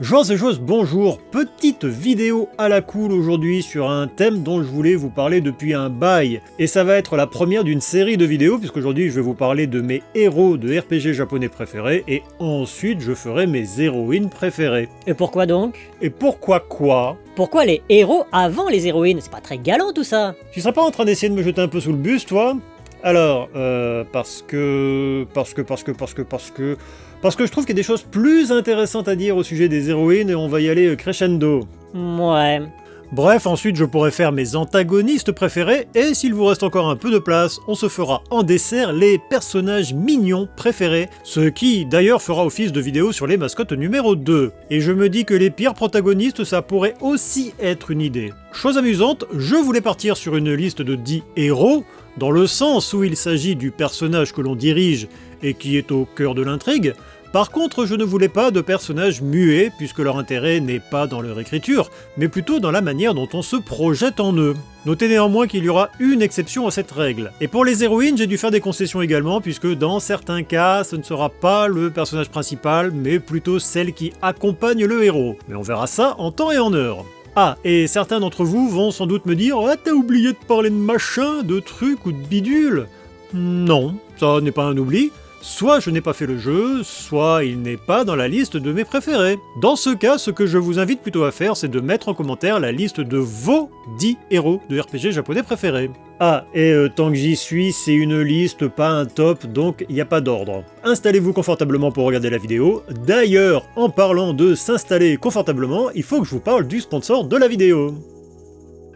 Joueurs et joueuses, bonjour, petite vidéo à la cool aujourd'hui sur un thème dont je voulais vous parler depuis un bail. Et ça va être la première d'une série de vidéos, puisqu'aujourd'hui je vais vous parler de mes héros de RPG japonais préférés, et ensuite je ferai mes héroïnes préférées. Et pourquoi donc? Et pourquoi quoi? Pourquoi les héros avant les héroïnes? C'est pas très galant tout ça. Tu serais pas en train d'essayer de me jeter un peu sous le bus, toi? Alors, parce que je trouve qu'il y a des choses plus intéressantes à dire au sujet des héroïnes et on va y aller crescendo. Ouais. Bref, ensuite je pourrais faire mes antagonistes préférés et s'il vous reste encore un peu de place, on se fera en dessert les personnages mignons préférés, ce qui d'ailleurs fera office de vidéo sur les mascottes numéro 2. Et je me dis que les pires protagonistes ça pourrait aussi être une idée. Chose amusante, je voulais partir sur une liste de 10 héros, dans le sens où il s'agit du personnage que l'on dirige et qui est au cœur de l'intrigue. Par contre, je ne voulais pas de personnages muets, puisque leur intérêt n'est pas dans leur écriture, mais plutôt dans la manière dont on se projette en eux. Notez néanmoins qu'il y aura une exception à cette règle. Et pour les héroïnes, j'ai dû faire des concessions également, puisque dans certains cas, ce ne sera pas le personnage principal, mais plutôt celle qui accompagne le héros. Mais on verra ça en temps et en heure. Ah, et certains d'entre vous vont sans doute me dire « Ah, t'as oublié de parler de machin, de trucs ou de bidule ?» Non, ça n'est pas un oubli. Soit je n'ai pas fait le jeu, soit il n'est pas dans la liste de mes préférés. Dans ce cas, ce que je vous invite plutôt à faire, c'est de mettre en commentaire la liste de vos 10 héros de RPG japonais préférés. Ah, et tant que j'y suis, c'est une liste, pas un top, donc il n'y a pas d'ordre. Installez-vous confortablement pour regarder la vidéo. D'ailleurs, en parlant de s'installer confortablement, il faut que je vous parle du sponsor de la vidéo.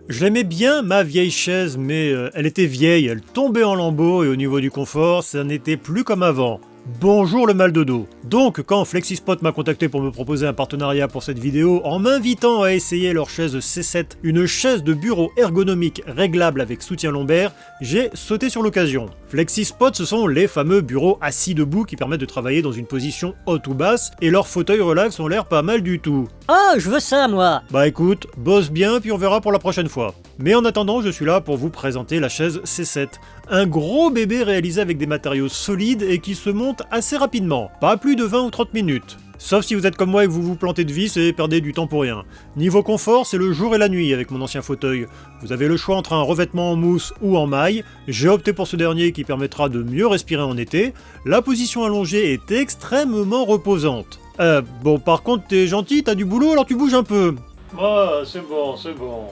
Je l'aimais bien ma vieille chaise, mais elle était vieille, elle tombait en lambeaux et au niveau du confort, ça n'était plus comme avant. Bonjour le mal de dos. Donc quand Flexispot m'a contacté pour me proposer un partenariat pour cette vidéo en m'invitant à essayer leur chaise C7, une chaise de bureau ergonomique réglable avec soutien lombaire, j'ai sauté sur l'occasion. Flexispot, ce sont les fameux bureaux assis debout qui permettent de travailler dans une position haute ou basse et leurs fauteuils relax ont l'air pas mal du tout. Oh, je veux ça moi. Bah écoute, bosse bien puis on verra pour la prochaine fois. Mais en attendant, je suis là pour vous présenter la chaise C7. Un gros bébé réalisé avec des matériaux solides et qui se monte assez rapidement, pas plus de 20 ou 30 minutes. Sauf si vous êtes comme moi et que vous vous plantez de vis et perdez du temps pour rien. Niveau confort, c'est le jour et la nuit avec mon ancien fauteuil. Vous avez le choix entre un revêtement en mousse ou en maille. J'ai opté pour ce dernier qui permettra de mieux respirer en été. La position allongée est extrêmement reposante. Bon par contre t'es gentil, t'as du boulot alors tu bouges un peu. Ah, c'est bon, c'est bon.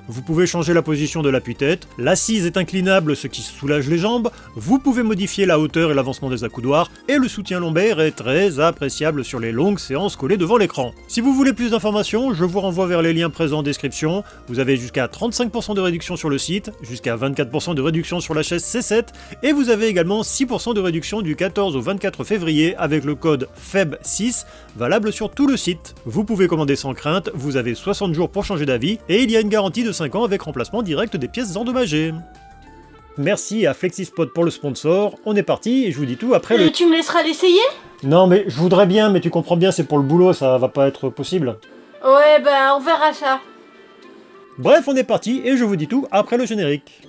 Vous pouvez changer la position de l'appui-tête, l'assise est inclinable ce qui soulage les jambes, vous pouvez modifier la hauteur et l'avancement des accoudoirs, et le soutien lombaire est très appréciable sur les longues séances collées devant l'écran. Si vous voulez plus d'informations, je vous renvoie vers les liens présents en description, vous avez jusqu'à 35% de réduction sur le site, jusqu'à 24% de réduction sur la chaise C7, et vous avez également 6% de réduction du 14 au 24 février avec le code FEB6, valable sur tout le site. Vous pouvez commander sans crainte, vous avez 60 jours pour changer d'avis, et il y a une garantie de 5 ans avec remplacement direct des pièces endommagées. Merci à Flexispot pour le sponsor, on est parti et je vous dis tout après le... Tu me laisseras l'essayer? Non mais je voudrais bien, mais tu comprends bien, c'est pour le boulot, ça va pas être possible. Ouais, bah on verra ça. Bref, on est parti et je vous dis tout après le générique.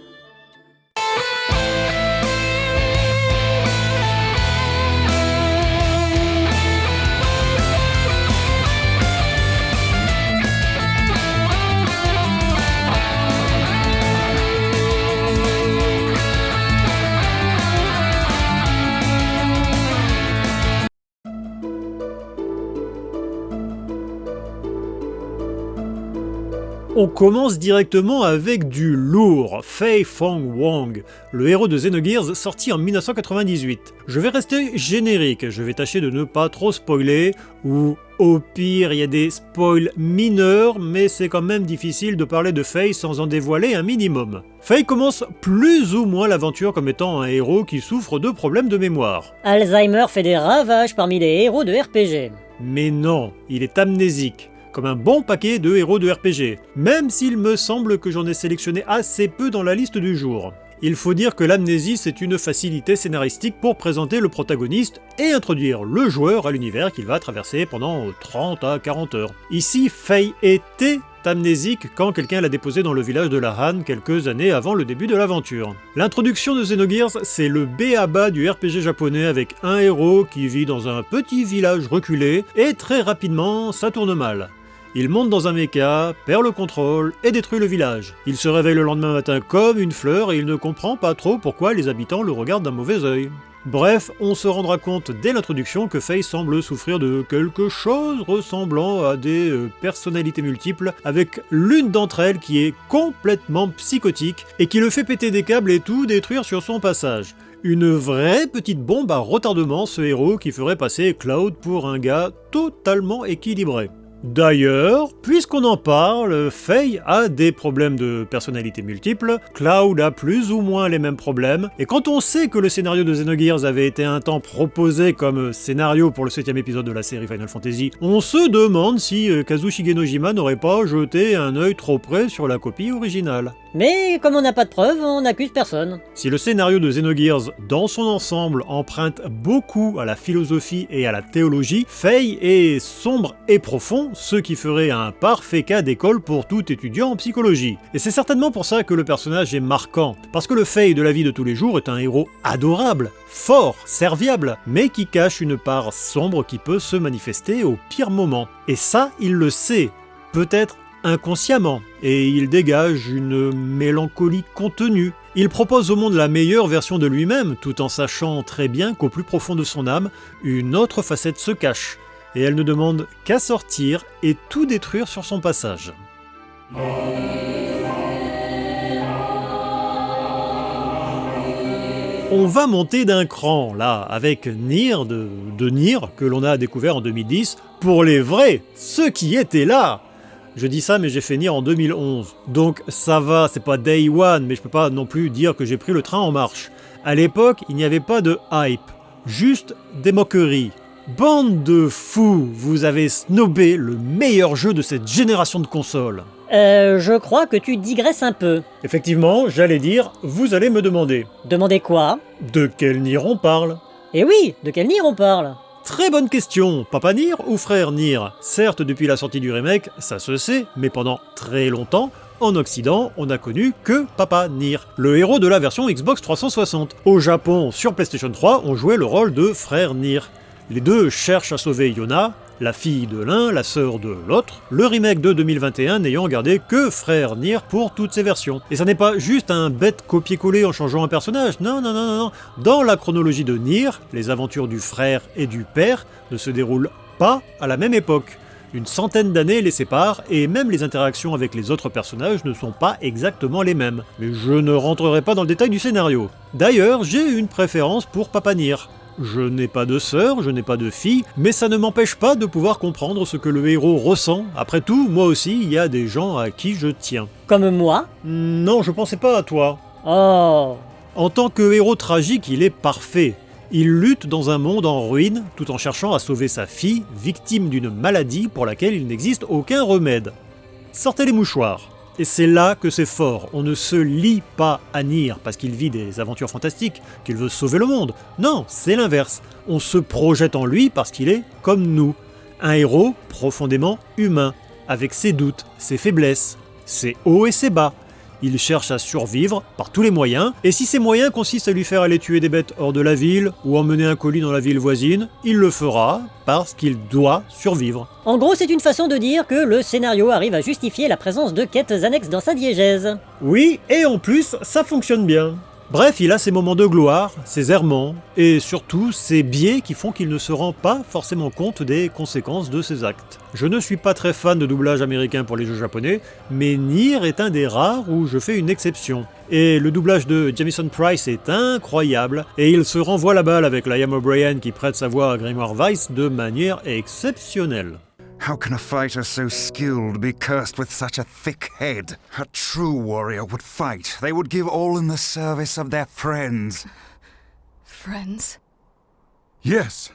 On commence directement avec du lourd, Fei Fong Wong, le héros de Xenogears sorti en 1998. Je vais rester générique, je vais tâcher de ne pas trop spoiler, ou au pire il y a des spoils mineurs, mais c'est quand même difficile de parler de Fei sans en dévoiler un minimum. Fei commence plus ou moins l'aventure comme étant un héros qui souffre de problèmes de mémoire. Alzheimer fait des ravages parmi les héros de RPG. Mais non, il est amnésique. Comme un bon paquet de héros de RPG, même s'il me semble que j'en ai sélectionné assez peu dans la liste du jour. Il faut dire que l'amnésie c'est une facilité scénaristique pour présenter le protagoniste et introduire le joueur à l'univers qu'il va traverser pendant 30 à 40 heures. Ici, Fei était amnésique quand quelqu'un l'a déposé dans le village de la Han quelques années avant le début de l'aventure. L'introduction de Xenogears, c'est le b.a.-ba du RPG japonais avec un héros qui vit dans un petit village reculé et très rapidement ça tourne mal. Il monte dans un mecha, perd le contrôle et détruit le village. Il se réveille le lendemain matin comme une fleur et il ne comprend pas trop pourquoi les habitants le regardent d'un mauvais œil. Bref, on se rendra compte dès l'introduction que Faye semble souffrir de quelque chose ressemblant à des personnalités multiples, avec l'une d'entre elles qui est complètement psychotique et qui le fait péter des câbles et tout détruire sur son passage. Une vraie petite bombe à retardement, ce héros qui ferait passer Cloud pour un gars totalement équilibré. D'ailleurs, puisqu'on en parle, Faye a des problèmes de personnalité multiples, Cloud a plus ou moins les mêmes problèmes, et quand on sait que le scénario de Xenogears avait été un temps proposé comme scénario pour le 7ème épisode de la série Final Fantasy, on se demande si Kazu Shigenojima n'aurait pas jeté un œil trop près sur la copie originale. Mais comme on n'a pas de preuves, on n'accuse personne. Si le scénario de Xenogears, dans son ensemble, emprunte beaucoup à la philosophie et à la théologie, Faye est sombre et profond, ce qui ferait un parfait cas d'école pour tout étudiant en psychologie. Et c'est certainement pour ça que le personnage est marquant, parce que le Faye de la vie de tous les jours est un héros adorable, fort, serviable, mais qui cache une part sombre qui peut se manifester au pire moment. Et ça, il le sait, peut-être inconsciemment, et il dégage une mélancolie contenue. Il propose au monde la meilleure version de lui-même, tout en sachant très bien qu'au plus profond de son âme, une autre facette se cache, et elle ne demande qu'à sortir et tout détruire sur son passage. On va monter d'un cran, là, avec Nier, de Nier, que l'on a découvert en 2010, pour les vrais, ceux qui étaient là. Je dis ça, mais j'ai fait Nier en 2011. Donc ça va, c'est pas Day One, mais je peux pas non plus dire que j'ai pris le train en marche. À l'époque, il n'y avait pas de hype, juste des moqueries. Bande de fous, vous avez snobé le meilleur jeu de cette génération de consoles. Je crois que tu digresses un peu. Effectivement, j'allais dire, vous allez me demander. Demander quoi? De quel Nier on parle? Eh oui, de quel Nier on parle? Très bonne question, Papa Nier ou Frère Nier? Certes, depuis la sortie du remake, ça se sait, mais pendant très longtemps, en Occident, on n'a connu que Papa Nier, le héros de la version Xbox 360. Au Japon, sur PlayStation 3, on jouait le rôle de Frère Nier. Les deux cherchent à sauver Yona, la fille de l'un, la sœur de l'autre, le remake de 2021 n'ayant gardé que Frère Nier pour toutes ses versions. Et ça n'est pas juste un bête copier-coller en changeant un personnage, non. Dans la chronologie de Nier, les aventures du frère et du père ne se déroulent pas à la même époque. Une centaine d'années les séparent, et même les interactions avec les autres personnages ne sont pas exactement les mêmes. Mais je ne rentrerai pas dans le détail du scénario. D'ailleurs, j'ai une préférence pour Papa Nier. Je n'ai pas de sœur, je n'ai pas de fille, mais ça ne m'empêche pas de pouvoir comprendre ce que le héros ressent. Après tout, moi aussi, il y a des gens à qui je tiens. Comme moi? Non, je pensais pas à toi. Oh. En tant que héros tragique, il est parfait. Il lutte dans un monde en ruine, tout en cherchant à sauver sa fille, victime d'une maladie pour laquelle il n'existe aucun remède. Sortez les mouchoirs. Et c'est là que c'est fort, on ne se lie pas à Nier parce qu'il vit des aventures fantastiques, qu'il veut sauver le monde. Non, c'est l'inverse. On se projette en lui parce qu'il est comme nous. Un héros profondément humain, avec ses doutes, ses faiblesses, ses hauts et ses bas. Il cherche à survivre par tous les moyens, et si ces moyens consistent à lui faire aller tuer des bêtes hors de la ville, ou emmener un colis dans la ville voisine, il le fera parce qu'il doit survivre. En gros, c'est une façon de dire que le scénario arrive à justifier la présence de quêtes annexes dans sa diégèse. Oui, et en plus, ça fonctionne bien. Bref, il a ses moments de gloire, ses errements, et surtout ses biais qui font qu'il ne se rend pas forcément compte des conséquences de ses actes. Je ne suis pas très fan de doublage américain pour les jeux japonais, mais Nier est un des rares où je fais une exception. Et le doublage de Jamison Price est incroyable, et il se renvoie la balle avec Liam O'Brien qui prête sa voix à Grimoire Weiss de manière exceptionnelle. How can a fighter so skilled be cursed with such a thick head? A true warrior would fight. They would give all in the service of their friends. Friends? Yes.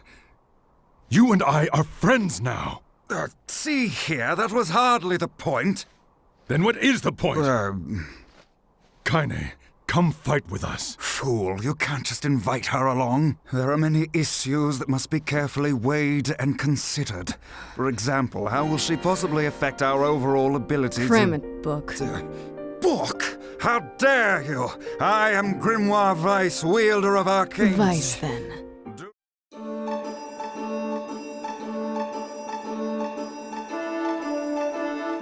You and I are friends now. See here, that was hardly the point. Then what is the point? Kaine, come fight with us. Fool, you can't just invite her along. There are many issues that must be carefully weighed and considered. For example, how will she possibly affect our overall ability Cram it, book. Book? How dare you! I am Grimoire Vice, wielder of arcanes. Vice, then.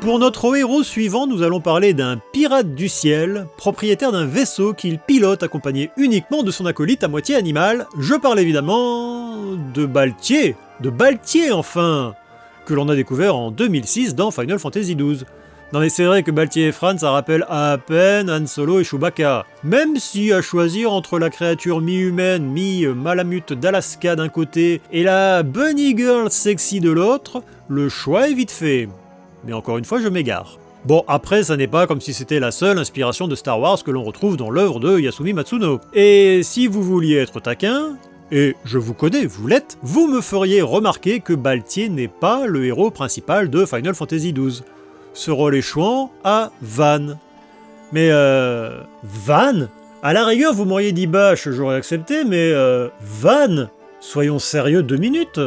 Pour notre héros suivant, nous allons parler d'un pirate du ciel, propriétaire d'un vaisseau qu'il pilote accompagné uniquement de son acolyte à moitié animal. Je parle évidemment de Baltier. De Baltier enfin, que l'on a découvert en 2006 dans Final Fantasy XII. Non mais c'est vrai que Baltier et Fran ça rappelle à peine Han Solo et Chewbacca. Même si à choisir entre la créature mi-humaine, mi-malamute d'Alaska d'un côté et la bunny girl sexy de l'autre, le choix est vite fait. Mais encore une fois je m'égare. Bon après ça n'est pas comme si c'était la seule inspiration de Star Wars que l'on retrouve dans l'œuvre de Yasumi Matsuno. Et si vous vouliez être taquin, et je vous connais, vous l'êtes, vous me feriez remarquer que Baltier n'est pas le héros principal de Final Fantasy XII. Ce rôle échouant à Van. Mais Van ? À la rigueur, vous m'auriez dit Bash, j'aurais accepté, mais Van ? Soyons sérieux 2 minutes.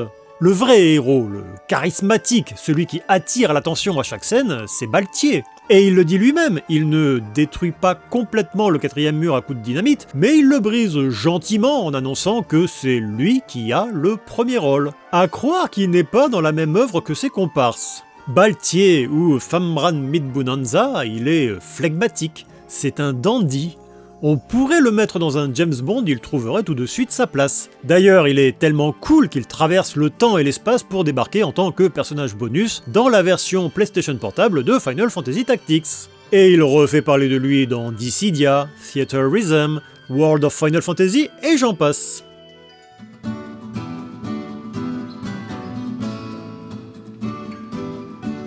Le vrai héros, le charismatique, celui qui attire l'attention à chaque scène, c'est Baltier. Et il le dit lui-même, il ne détruit pas complètement le 4e mur à coups de dynamite, mais il le brise gentiment en annonçant que c'est lui qui a le premier rôle. À croire qu'il n'est pas dans la même œuvre que ses comparses. Baltier ou Famran Midbunanza, il est flegmatique, c'est un dandy. On pourrait le mettre dans un James Bond, il trouverait tout de suite sa place. D'ailleurs, il est tellement cool qu'il traverse le temps et l'espace pour débarquer en tant que personnage bonus dans la version PlayStation Portable de Final Fantasy Tactics. Et il refait parler de lui dans Dissidia, Theater Rhythm, World of Final Fantasy et j'en passe.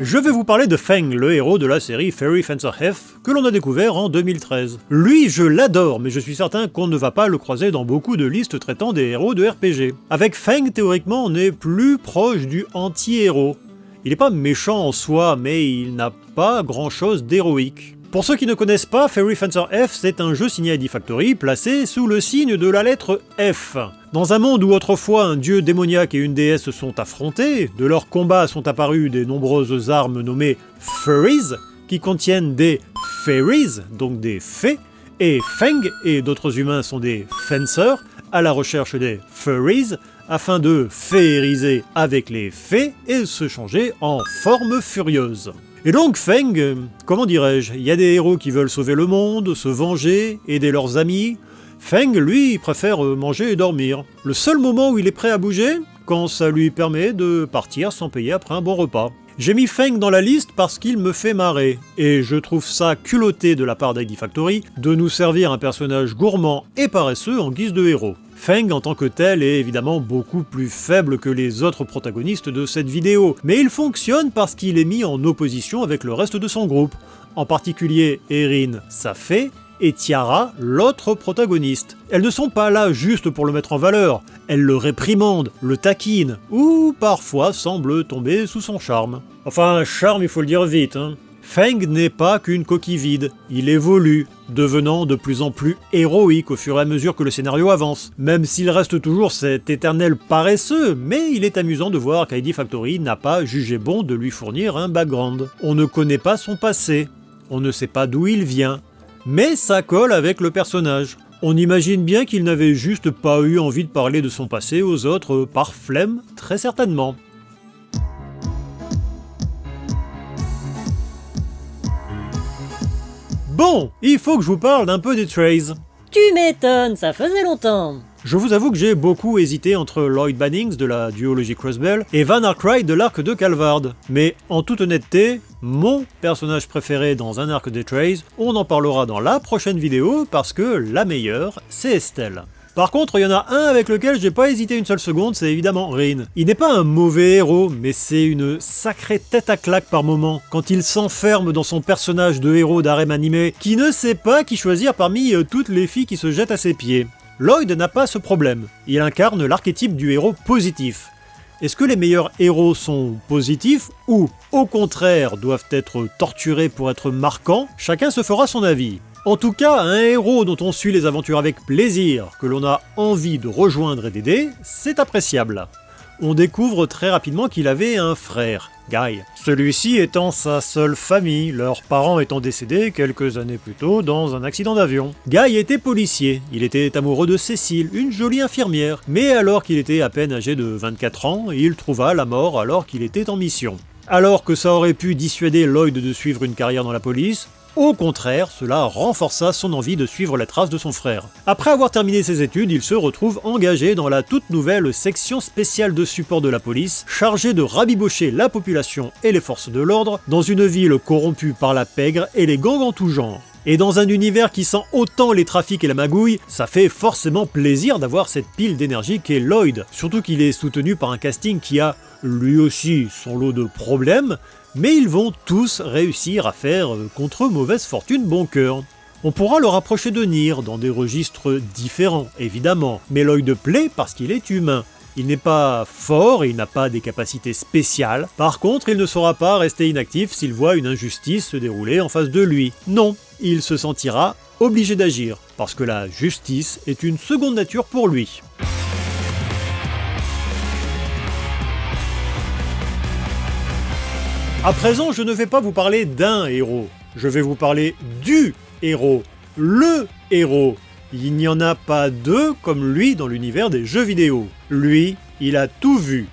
Je vais vous parler de Feng, le héros de la série Fairy Fencer F, que l'on a découvert en 2013. Lui, je l'adore, mais je suis certain qu'on ne va pas le croiser dans beaucoup de listes traitant des héros de RPG. Avec Feng, théoriquement, on est plus proche du anti-héros. Il n'est pas méchant en soi, mais il n'a pas grand-chose d'héroïque. Pour ceux qui ne connaissent pas, Fairy Fencer F, c'est un jeu signé ID Factory placé sous le signe de la lettre F. Dans un monde où autrefois un dieu démoniaque et une déesse se sont affrontés, de leur combat sont apparues des nombreuses armes nommées Furries, qui contiennent des Fairies, donc des fées, et Feng et d'autres humains sont des Fencers, à la recherche des Furries, afin de féériser avec les fées et se changer en forme furieuse. Et donc Feng, comment dirais-je, il y a des héros qui veulent sauver le monde, se venger, aider leurs amis. Feng, lui, préfère manger et dormir. Le seul moment où il est prêt à bouger, quand ça lui permet de partir sans payer après un bon repas. J'ai mis Feng dans la liste parce qu'il me fait marrer, et je trouve ça culotté de la part d'ID Factory de nous servir un personnage gourmand et paresseux en guise de héros. Feng en tant que tel est évidemment beaucoup plus faible que les autres protagonistes de cette vidéo, mais il fonctionne parce qu'il est mis en opposition avec le reste de son groupe, en particulier Erin, sa fée, et Tiara, l'autre protagoniste. Elles ne sont pas là juste pour le mettre en valeur, elles le réprimandent, le taquinent, ou parfois semblent tomber sous son charme. Enfin, un charme il faut le dire vite, hein. Feng n'est pas qu'une coquille vide, il évolue, devenant de plus en plus héroïque au fur et à mesure que le scénario avance. Même s'il reste toujours cet éternel paresseux, mais il est amusant de voir qu'ID Factory n'a pas jugé bon de lui fournir un background. On ne connaît pas son passé, on ne sait pas d'où il vient, mais ça colle avec le personnage. On imagine bien qu'il n'avait juste pas eu envie de parler de son passé aux autres par flemme, très certainement. Bon, il faut que je vous parle d'un peu des Trays. Tu m'étonnes, ça faisait longtemps. Je vous avoue que j'ai beaucoup hésité entre Lloyd Bannings de la duologie Crossbell et Van Arkwright de l'arc de Calvard. Mais en toute honnêteté, mon personnage préféré dans un arc des Trays, on en parlera dans la prochaine vidéo parce que la meilleure, c'est Estelle. Par contre, il y en a un avec lequel j'ai pas hésité une seule seconde, c'est évidemment Rin. Il n'est pas un mauvais héros, mais c'est une sacrée tête à claque par moment, quand il s'enferme dans son personnage de héros d'harem animé, qui ne sait pas qui choisir parmi toutes les filles qui se jettent à ses pieds. Lloyd n'a pas ce problème, il incarne l'archétype du héros positif. Est-ce que les meilleurs héros sont positifs, ou au contraire doivent être torturés pour être marquants? Chacun se fera son avis. En tout cas, un héros dont on suit les aventures avec plaisir, que l'on a envie de rejoindre et d'aider, c'est appréciable. On découvre très rapidement qu'il avait un frère, Guy. Celui-ci étant sa seule famille, leurs parents étant décédés quelques années plus tôt dans un accident d'avion. Guy était policier, il était amoureux de Cécile, une jolie infirmière, mais alors qu'il était à peine âgé de 24 ans, il trouva la mort alors qu'il était en mission. Alors que ça aurait pu dissuader Lloyd de suivre une carrière dans la police, au contraire, cela renforça son envie de suivre les traces de son frère. Après avoir terminé ses études, il se retrouve engagé dans la toute nouvelle section spéciale de support de la police, chargée de rabibocher la population et les forces de l'ordre dans une ville corrompue par la pègre et les gangs en tout genre. Et dans un univers qui sent autant les trafics et la magouille, ça fait forcément plaisir d'avoir cette pile d'énergie qu'est Lloyd, surtout qu'il est soutenu par un casting qui a, lui aussi, son lot de problèmes, mais ils vont tous réussir à faire, contre mauvaise fortune, bon cœur. On pourra le rapprocher de Nier, dans des registres différents, évidemment, mais Lloyd plaît parce qu'il est humain. Il n'est pas fort et il n'a pas des capacités spéciales, par contre il ne saura pas rester inactif s'il voit une injustice se dérouler en face de lui. Non, il se sentira obligé d'agir, parce que la justice est une seconde nature pour lui. À présent, je ne vais pas vous parler d'un héros, je vais vous parler du héros, le héros. Il n'y en a pas deux comme lui dans l'univers des jeux vidéo. Lui, il a tout vu,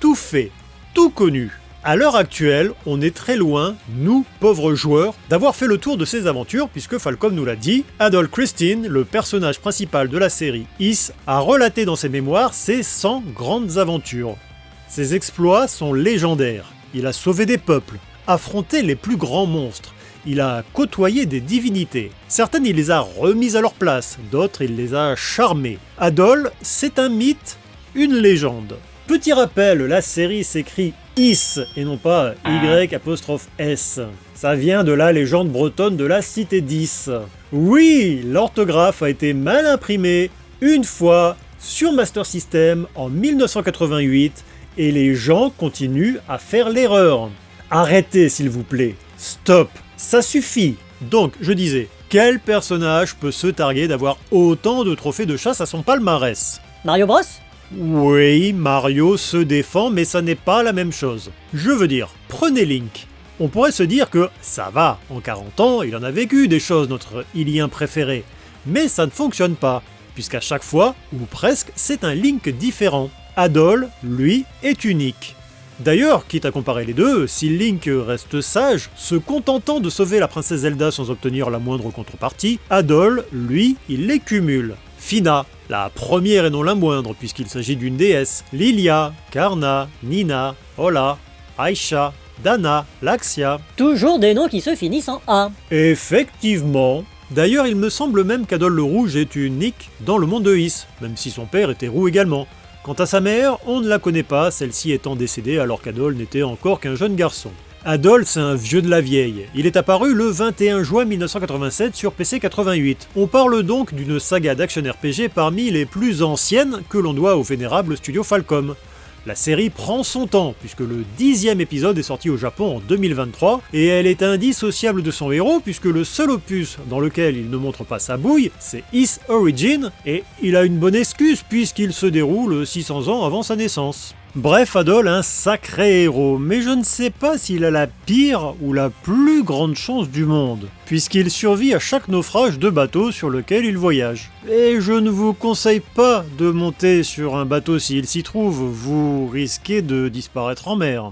tout fait, tout connu. À l'heure actuelle, on est très loin, nous, pauvres joueurs, d'avoir fait le tour de ses aventures puisque Falcom nous l'a dit, Adol Christine, le personnage principal de la série Is, a relaté dans ses mémoires ses 100 grandes aventures. Ses exploits sont légendaires. Il a sauvé des peuples, affronté les plus grands monstres, il a côtoyé des divinités. Certaines il les a remises à leur place, d'autres il les a charmées. Adol, c'est un mythe, une légende. Petit rappel, la série s'écrit Is et non pas Y''S. Ça vient de la légende bretonne de la cité d'Is. Oui, l'orthographe a été mal imprimée une fois sur Master System en 1988 et les gens continuent à faire l'erreur. Arrêtez s'il vous plaît, stop, ça suffit. Donc je disais, quel personnage peut se targuer d'avoir autant de trophées de chasse à son palmarès? Mario Bros? Oui, Mario se défend, mais ça n'est pas la même chose. Je veux dire, prenez Link. On pourrait se dire que ça va, en 40 ans, il en a vécu des choses, notre Ilien préféré. Mais ça ne fonctionne pas, puisqu'à chaque fois, ou presque, c'est un Link différent. Adol, lui, est unique. D'ailleurs, quitte à comparer les deux, si Link reste sage, se contentant de sauver la princesse Zelda sans obtenir la moindre contrepartie, Adol, lui, il les cumule. Fina, la première et non la moindre puisqu'il s'agit d'une déesse, Lilia, Karna, Nina, Ola, Aisha, Dana, Laxia. Toujours des noms qui se finissent en A. Effectivement. D'ailleurs, il me semble même qu'Adol le Rouge est unique dans le monde de Is, même si son père était roux également. Quant à sa mère, on ne la connaît pas, celle-ci étant décédée alors qu'Adol n'était encore qu'un jeune garçon. Adol, c'est un vieux de la vieille. Il est apparu le 21 juin 1987 sur PC 88. On parle donc d'une saga d'action RPG parmi les plus anciennes que l'on doit au vénérable studio Falcom. La série prend son temps, puisque le 10e épisode est sorti au Japon en 2023, et elle est indissociable de son héros, puisque le seul opus dans lequel il ne montre pas sa bouille, c'est Is Origin, et il a une bonne excuse puisqu'il se déroule 600 ans avant sa naissance. Bref, Adol, un sacré héros, mais je ne sais pas s'il a la pire ou la plus grande chance du monde, puisqu'il survit à chaque naufrage de bateau sur lequel il voyage. Et je ne vous conseille pas de monter sur un bateau s'il s'y trouve, vous risquez de disparaître en mer.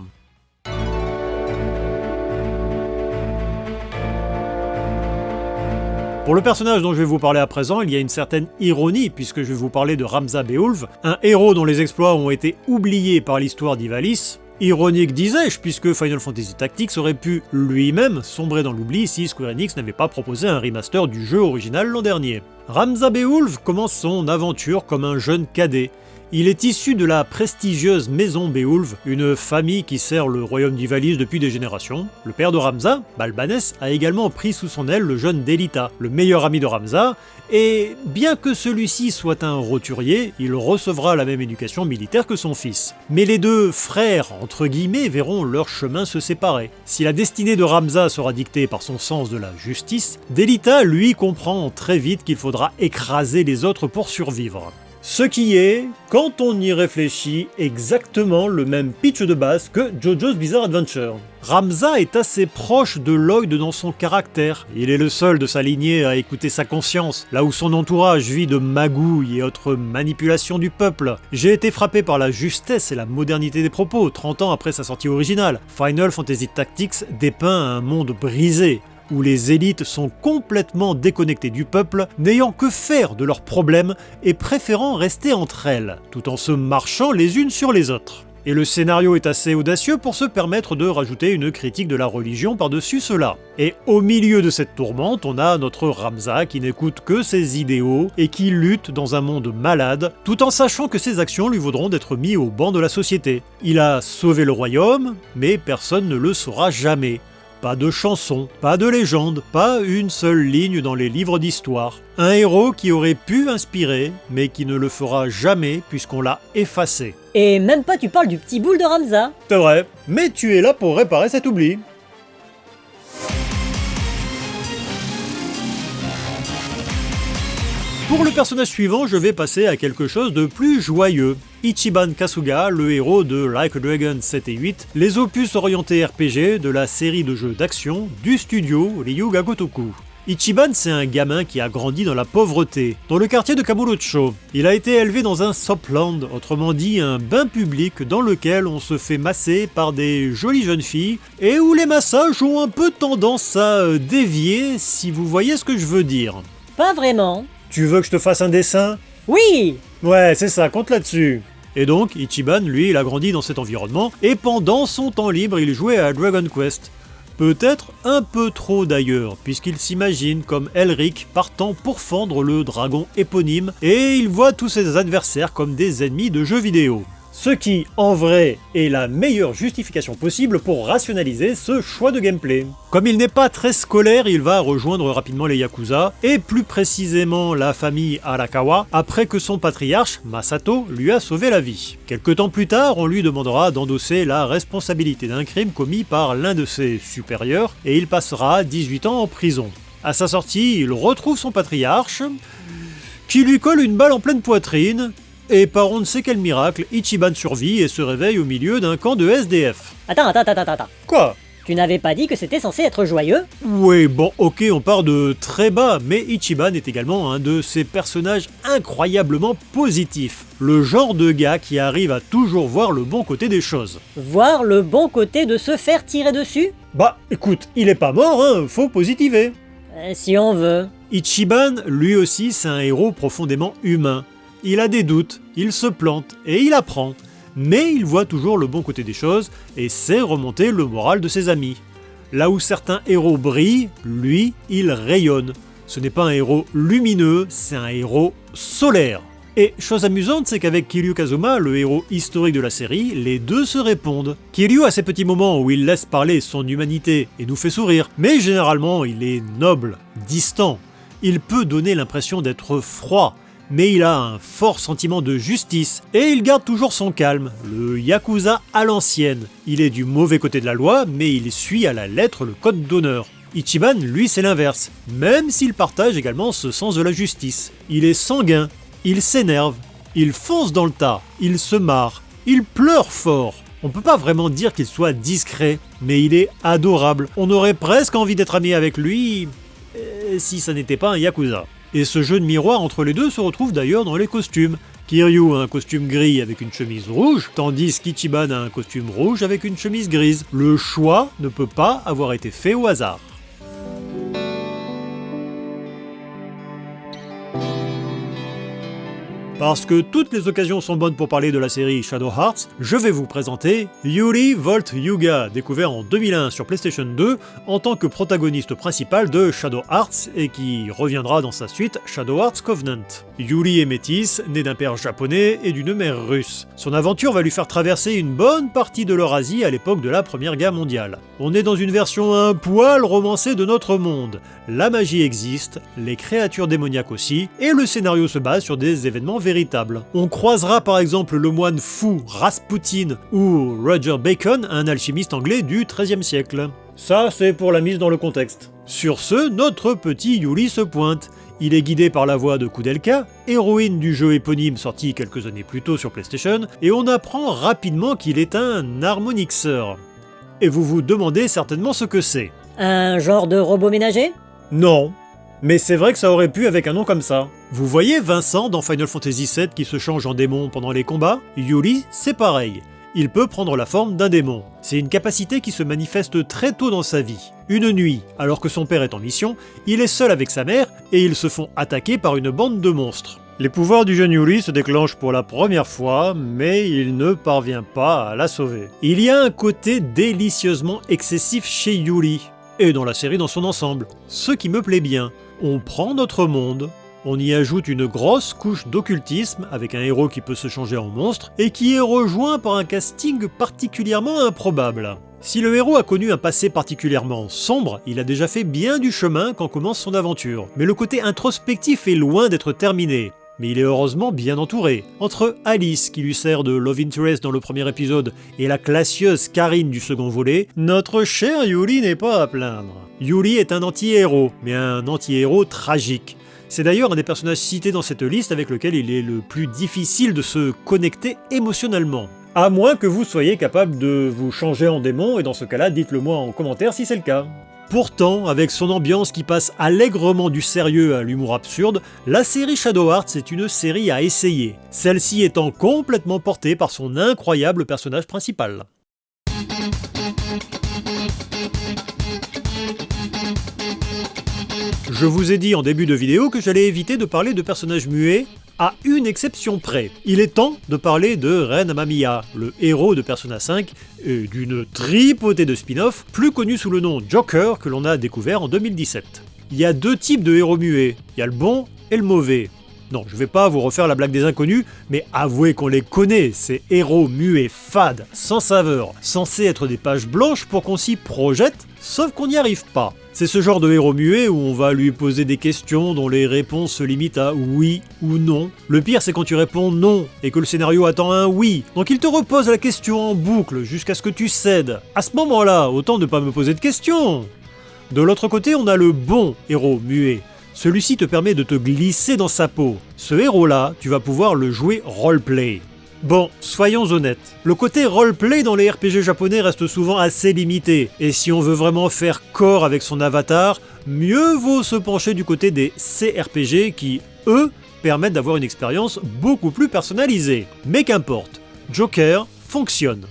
Pour le personnage dont je vais vous parler à présent, il y a une certaine ironie puisque je vais vous parler de Ramza Beoulf, un héros dont les exploits ont été oubliés par l'histoire d'Ivalice. Ironique disais-je, puisque Final Fantasy Tactics aurait pu lui-même sombrer dans l'oubli si Square Enix n'avait pas proposé un remaster du jeu original l'an dernier. Ramza Beoulf commence son aventure comme un jeune cadet. Il est issu de la prestigieuse maison Beowulf, une famille qui sert le royaume d'Ivalice depuis des générations. Le père de Ramza, Balbanès, a également pris sous son aile le jeune Délita, le meilleur ami de Ramza, et bien que celui-ci soit un roturier, il recevra la même éducation militaire que son fils. Mais les deux frères, entre guillemets, verront leur chemin se séparer. Si la destinée de Ramza sera dictée par son sens de la justice, Délita, lui, comprend très vite qu'il faudra écraser les autres pour survivre. Ce qui est, quand on y réfléchit, exactement le même pitch de base que JoJo's Bizarre Adventure. Ramza est assez proche de Lloyd dans son caractère. Il est le seul de sa lignée à écouter sa conscience, là où son entourage vit de magouilles et autres manipulations du peuple. J'ai été frappé par la justesse et la modernité des propos, 30 ans après sa sortie originale. Final Fantasy Tactics dépeint un monde brisé, où les élites sont complètement déconnectées du peuple, n'ayant que faire de leurs problèmes et préférant rester entre elles, tout en se marchant les unes sur les autres. Et le scénario est assez audacieux pour se permettre de rajouter une critique de la religion par-dessus cela. Et au milieu de cette tourmente, on a notre Ramza qui n'écoute que ses idéaux et qui lutte dans un monde malade, tout en sachant que ses actions lui vaudront d'être mis au banc de la société. Il a sauvé le royaume, mais personne ne le saura jamais. Pas de chanson, pas de légende, pas une seule ligne dans les livres d'histoire. Un héros qui aurait pu inspirer, mais qui ne le fera jamais puisqu'on l'a effacé. Et même pas tu parles du petit boule de Ramza. C'est vrai, mais tu es là pour réparer cet oubli. Pour le personnage suivant, je vais passer à quelque chose de plus joyeux. Ichiban Kasuga, le héros de Like a Dragon 7 et 8, les opus orientés RPG de la série de jeux d'action du studio Ryu Ga Gotoku. Ichiban, c'est un gamin qui a grandi dans la pauvreté, dans le quartier de Kamurocho. Il a été élevé dans un sopland, autrement dit un bain public dans lequel on se fait masser par des jolies jeunes filles, et où les massages ont un peu tendance à dévier, si vous voyez ce que je veux dire. Pas vraiment. Tu veux que je te fasse un dessin ? Oui. Ouais, c'est ça, compte là-dessus. Et donc, Ichiban, lui, il a grandi dans cet environnement, et pendant son temps libre, il jouait à Dragon Quest. Peut-être un peu trop d'ailleurs, puisqu'il s'imagine comme Elric partant pour fendre le dragon éponyme, et il voit tous ses adversaires comme des ennemis de jeux vidéo. Ce qui, en vrai, est la meilleure justification possible pour rationaliser ce choix de gameplay. Comme il n'est pas très scolaire, il va rejoindre rapidement les Yakuza, et plus précisément la famille Arakawa, après que son patriarche, Masato, lui a sauvé la vie. Quelque temps plus tard, on lui demandera d'endosser la responsabilité d'un crime commis par l'un de ses supérieurs, et il passera 18 ans en prison. À sa sortie, il retrouve son patriarche, qui lui colle une balle en pleine poitrine, et par on ne sait quel miracle, Ichiban survit et se réveille au milieu d'un camp de SDF. Attends. Quoi ? Tu n'avais pas dit que c'était censé être joyeux? Oui, bon, ok, on part de très bas, mais Ichiban est également un de ces personnages incroyablement positifs. Le genre de gars qui arrive à toujours voir le bon côté des choses. Voir le bon côté de se faire tirer dessus? Bah, écoute, il est pas mort, hein, faut positiver. Si on veut. Ichiban, lui aussi, c'est un héros profondément humain. Il a des doutes, il se plante et il apprend, mais il voit toujours le bon côté des choses et sait remonter le moral de ses amis. Là où certains héros brillent, lui, il rayonne. Ce n'est pas un héros lumineux, c'est un héros solaire. Et chose amusante, c'est qu'avec Kiryu Kazuma, le héros historique de la série, les deux se répondent. Kiryu a ses petits moments où il laisse parler son humanité et nous fait sourire, mais généralement il est noble, distant. Il peut donner l'impression d'être froid, mais il a un fort sentiment de justice, et il garde toujours son calme, le Yakuza à l'ancienne. Il est du mauvais côté de la loi, mais il suit à la lettre le code d'honneur. Ichiban, lui, c'est l'inverse, même s'il partage également ce sens de la justice. Il est sanguin, il s'énerve, il fonce dans le tas, il se marre, il pleure fort. On peut pas vraiment dire qu'il soit discret, mais il est adorable. On aurait presque envie d'être ami avec lui, si ça n'était pas un Yakuza. Et ce jeu de miroir entre les deux se retrouve d'ailleurs dans les costumes. Kiryu a un costume gris avec une chemise rouge, tandis qu'Ichiban a un costume rouge avec une chemise grise. Le choix ne peut pas avoir été fait au hasard. Parce que toutes les occasions sont bonnes pour parler de la série Shadow Hearts, je vais vous présenter Yuri Volt Yuga, découvert en 2001 sur PlayStation 2 en tant que protagoniste principal de Shadow Hearts et qui reviendra dans sa suite Shadow Hearts Covenant. Yuri est métisse, né d'un père japonais et d'une mère russe. Son aventure va lui faire traverser une bonne partie de l'Eurasie à l'époque de la Première Guerre mondiale. On est dans une version un poil romancée de notre monde. La magie existe, les créatures démoniaques aussi, et le scénario se base sur des événements véritables. On croisera par exemple le moine fou Rasputin ou Roger Bacon, un alchimiste anglais du XIIIe siècle. Ça, c'est pour la mise dans le contexte. Sur ce, notre petit Yuri se pointe. Il est guidé par la voix de Koudelka, héroïne du jeu éponyme sorti quelques années plus tôt sur PlayStation, et on apprend rapidement qu'il est un harmonixeur. Et vous vous demandez certainement ce que c'est. Un genre de robot ménager? Non, mais c'est vrai que ça aurait pu avec un nom comme ça. Vous voyez Vincent dans Final Fantasy VII qui se change en démon pendant les combats? Yuri, c'est pareil. Il peut prendre la forme d'un démon. C'est une capacité qui se manifeste très tôt dans sa vie. Une nuit, alors que son père est en mission, il est seul avec sa mère et ils se font attaquer par une bande de monstres. Les pouvoirs du jeune Yuri se déclenchent pour la première fois, mais il ne parvient pas à la sauver. Il y a un côté délicieusement excessif chez Yuri, et dans la série dans son ensemble, ce qui me plaît bien. On prend notre monde, on y ajoute une grosse couche d'occultisme avec un héros qui peut se changer en monstre et qui est rejoint par un casting particulièrement improbable. Si le héros a connu un passé particulièrement sombre, il a déjà fait bien du chemin quand commence son aventure. Mais le côté introspectif est loin d'être terminé. Mais il est heureusement bien entouré. Entre Alice, qui lui sert de love interest dans le premier épisode, et la classieuse Karine du second volet, notre cher Yuri n'est pas à plaindre. Yuri est un anti-héros, mais un anti-héros tragique. C'est d'ailleurs un des personnages cités dans cette liste avec lequel il est le plus difficile de se connecter émotionnellement. À moins que vous soyez capable de vous changer en démon, et dans ce cas-là, dites-le moi en commentaire si c'est le cas. Pourtant, avec son ambiance qui passe allègrement du sérieux à l'humour absurde, la série Shadow Hearts est une série à essayer, celle-ci étant complètement portée par son incroyable personnage principal. Je vous ai dit en début de vidéo que j'allais éviter de parler de personnages muets, à une exception près. Il est temps de parler de Ren Amamiya, le héros de Persona 5, et d'une tripotée de spin-off, plus connu sous le nom Joker que l'on a découvert en 2017. Il y a deux types de héros muets, il y a le bon et le mauvais. Non, je vais pas vous refaire la blague des inconnus, mais avouez qu'on les connaît, ces héros muets fades, sans saveur, censés être des pages blanches pour qu'on s'y projette, sauf qu'on n'y arrive pas. C'est ce genre de héros muet où on va lui poser des questions dont les réponses se limitent à oui ou non. Le pire, c'est quand tu réponds non et que le scénario attend un oui. Donc il te repose la question en boucle jusqu'à ce que tu cèdes. À ce moment-là, autant ne pas me poser de questions. De l'autre côté, on a le bon héros muet. Celui-ci te permet de te glisser dans sa peau. Ce héros-là, tu vas pouvoir le jouer roleplay. Bon, soyons honnêtes, le côté roleplay dans les RPG japonais reste souvent assez limité, et si on veut vraiment faire corps avec son avatar, mieux vaut se pencher du côté des CRPG qui, eux, permettent d'avoir une expérience beaucoup plus personnalisée. Mais qu'importe, Joker fonctionne.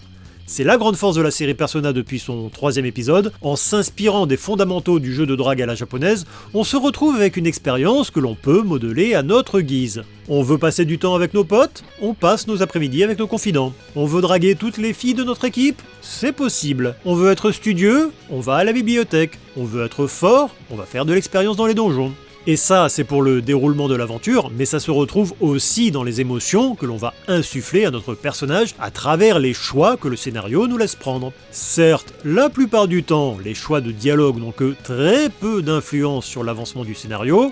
C'est la grande force de la série Persona depuis son 3e épisode. En s'inspirant des fondamentaux du jeu de drague à la japonaise, on se retrouve avec une expérience que l'on peut modeler à notre guise. On veut passer du temps avec nos potes? On passe nos après-midi avec nos confidents. On veut draguer toutes les filles de notre équipe? C'est possible. On veut être studieux? On va à la bibliothèque. On veut être fort? On va faire de l'expérience dans les donjons. Et ça, c'est pour le déroulement de l'aventure, mais ça se retrouve aussi dans les émotions que l'on va insuffler à notre personnage à travers les choix que le scénario nous laisse prendre. Certes, la plupart du temps, les choix de dialogue n'ont que très peu d'influence sur l'avancement du scénario.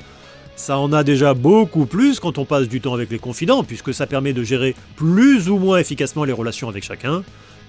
Ça en a déjà beaucoup plus quand on passe du temps avec les confidents, puisque ça permet de gérer plus ou moins efficacement les relations avec chacun.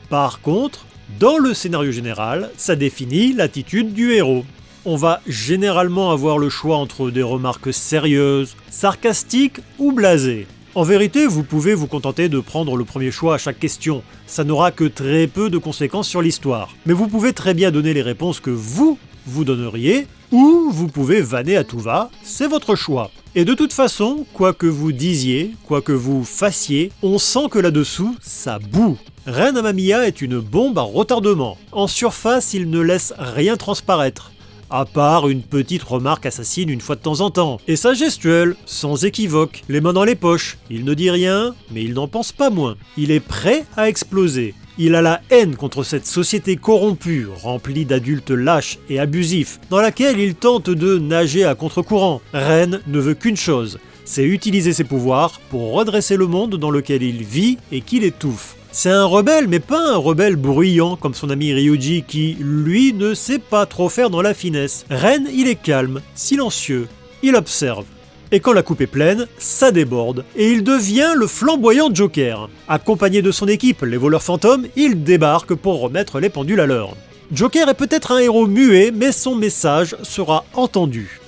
Par contre, dans le scénario général, ça définit l'attitude du héros. On va généralement avoir le choix entre des remarques sérieuses, sarcastiques ou blasées. En vérité, vous pouvez vous contenter de prendre le premier choix à chaque question, ça n'aura que très peu de conséquences sur l'histoire. Mais vous pouvez très bien donner les réponses que vous donneriez, ou vous pouvez vanner à tout va, c'est votre choix. Et de toute façon, quoi que vous disiez, quoi que vous fassiez, on sent que là-dessous, ça boue. Ren Amamiya est une bombe à retardement. En surface, il ne laisse rien transparaître. à part une petite remarque assassine une fois de temps en temps. Et sa gestuelle, sans équivoque, les mains dans les poches. Il ne dit rien, mais il n'en pense pas moins. Il est prêt à exploser. Il a la haine contre cette société corrompue, remplie d'adultes lâches et abusifs, dans laquelle il tente de nager à contre-courant. Ren ne veut qu'une chose, c'est utiliser ses pouvoirs pour redresser le monde dans lequel il vit et qu'il étouffe. C'est un rebelle, mais pas un rebelle bruyant comme son ami Ryuji qui, lui, ne sait pas trop faire dans la finesse. Ren, il est calme, silencieux, il observe. Et quand la coupe est pleine, ça déborde, et il devient le flamboyant Joker. Accompagné de son équipe, les voleurs fantômes, il débarque pour remettre les pendules à l'heure. Joker est peut-être un héros muet, mais son message sera entendu.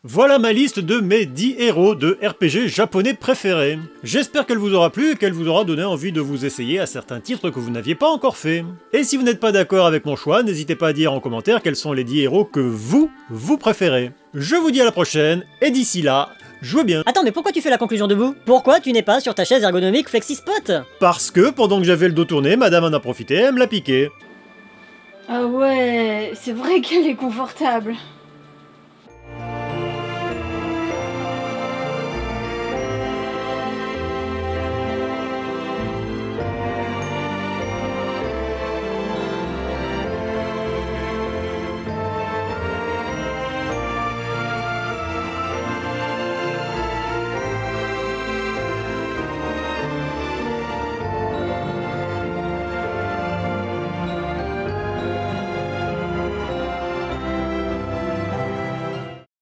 Voilà ma liste de mes 10 héros de RPG japonais préférés. J'espère qu'elle vous aura plu et qu'elle vous aura donné envie de vous essayer à certains titres que vous n'aviez pas encore fait. Et si vous n'êtes pas d'accord avec mon choix, n'hésitez pas à dire en commentaire quels sont les 10 héros que vous préférez. Je vous dis à la prochaine, et d'ici là, jouez bien. Attends, mais pourquoi tu fais la conclusion debout? Pourquoi tu n'es pas sur ta chaise ergonomique FlexiSpot? Parce que pendant que j'avais le dos tourné, madame en a profité, elle me l'a piqué. Ah ouais, c'est vrai qu'elle est confortable.